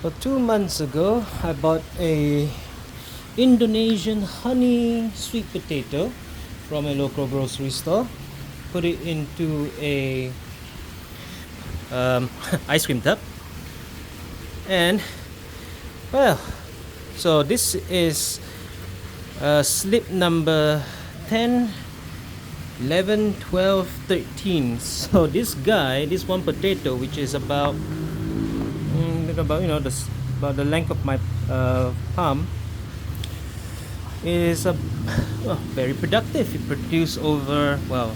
So 2 months ago, I bought a Indonesian honey sweet potato from a local grocery store. Put it into a ice cream tub, and well, so this is slip number 10, 11, 12, 13. So this one potato, which is about about the length of my palm, is very productive. It produced over, well,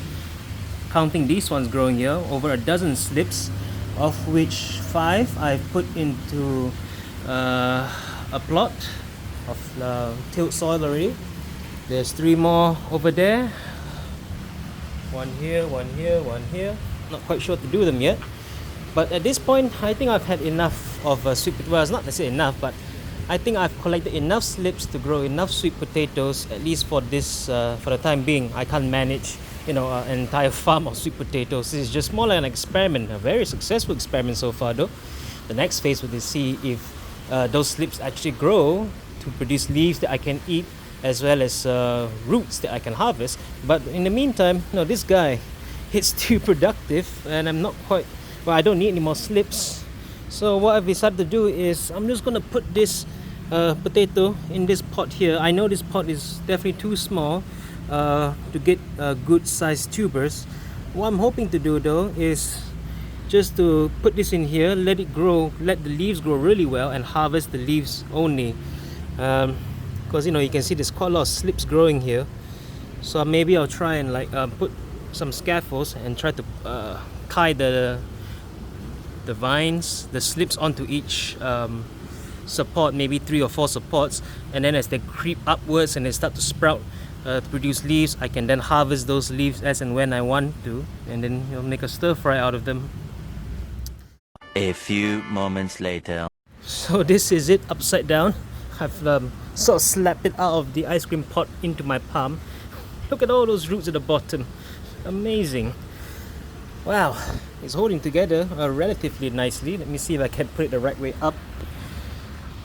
counting these ones growing here, over a dozen slips, of which 5 I put into a plot of tilled soil already. There's 3 more over there. One here, one here, one here. Not quite sure what to do with them yet. But at this point, I think I've had enough of sweet potatoes. Well, it's not necessarily enough, but I think I've collected enough slips to grow enough sweet potatoes, at least for this, for the time being. I can't manage, an entire farm of sweet potatoes. This is just more like an experiment, a very successful experiment so far though. The next phase will be to see if those slips actually grow to produce leaves that I can eat, as well as roots that I can harvest. But in the meantime, this guy, it's too productive, and I'm not quite, well, I don't need any more slips. So what I've decided to do is I'm just gonna put this potato in this pot here. I know this pot is definitely too small to get good sized tubers. What I'm hoping to do though is just to put this in here, let it grow, let the leaves grow really well, and harvest the leaves only. Because you can see there's quite a lot of slips growing here. So maybe I'll try and put some scaffolds and try to tie the vines, the slips, onto each support, maybe 3 or 4 supports, and then as they creep upwards and they start to sprout to produce leaves, I can then harvest those leaves as and when I want to, and then make a stir fry out of them. A few moments later. So this is it upside down. I've sort of slapped it out of the ice cream pot into my palm. Look at all those roots at the bottom. Amazing. Wow, it's holding together relatively nicely. Let me see if I can put it the right way up.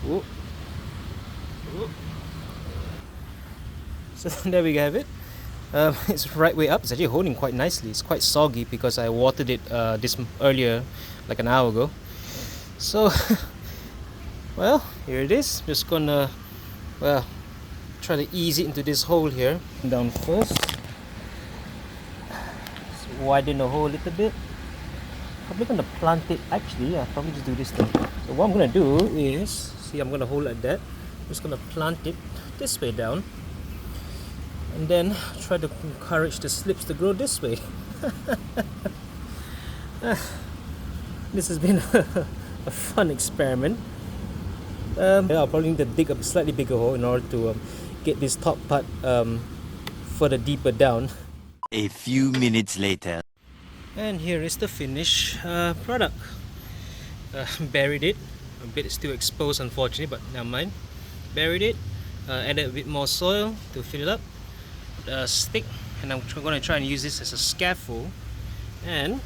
Ooh. Ooh. So there we have it. It's right way up. It's actually holding quite nicely. It's quite soggy because I watered it this earlier, like an hour ago. So, well, here it is. Just gonna, try to ease it into this hole here. Down first. Widen the hole a little bit. Probably gonna plant it. Actually, I'll probably just do this thing. So what I'm gonna do is, see, I'm gonna hold like that. I'm just gonna plant it this way down, and then try to encourage the slips to grow this way. This has been a fun experiment. I'll probably need to dig a slightly bigger hole in order to get this top part further deeper down. A few minutes later. And here is the finished product. Buried it. A bit still exposed, unfortunately, but never mind. Buried it. Added a bit more soil to fill it up. A stick, and I'm going to try and use this as a scaffold. And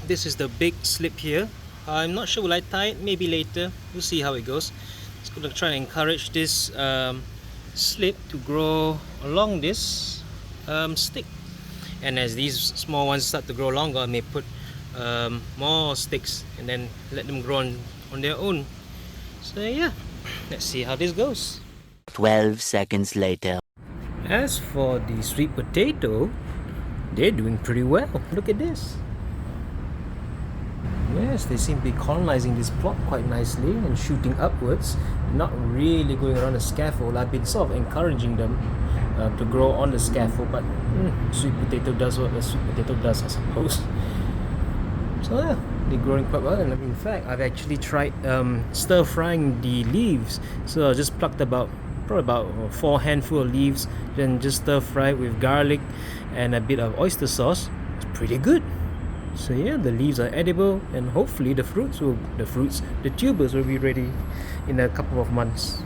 this is the big slip here. I'm not sure will I tie it. Maybe later. We'll see how it goes. Just going to try and encourage this slip to grow along this stick. And as these small ones start to grow longer, I may put more sticks and then let them grow on their own. So yeah, let's see how this goes. 12 seconds later. As for the sweet potato, they're doing pretty well. Look at this. Yes, they seem to be colonizing this plot quite nicely and shooting upwards, not really going around the scaffold. I've been sort of encouraging them to grow on the scaffold, but sweet potato does what a sweet potato does, I suppose. So yeah, they're growing quite well, and in fact I've actually tried stir frying the leaves. So I just plucked probably about 4 handful of leaves, then just stir fry it with garlic and a bit of oyster sauce. It's pretty good. So yeah, the leaves are edible, and hopefully the tubers will be ready in a couple of months.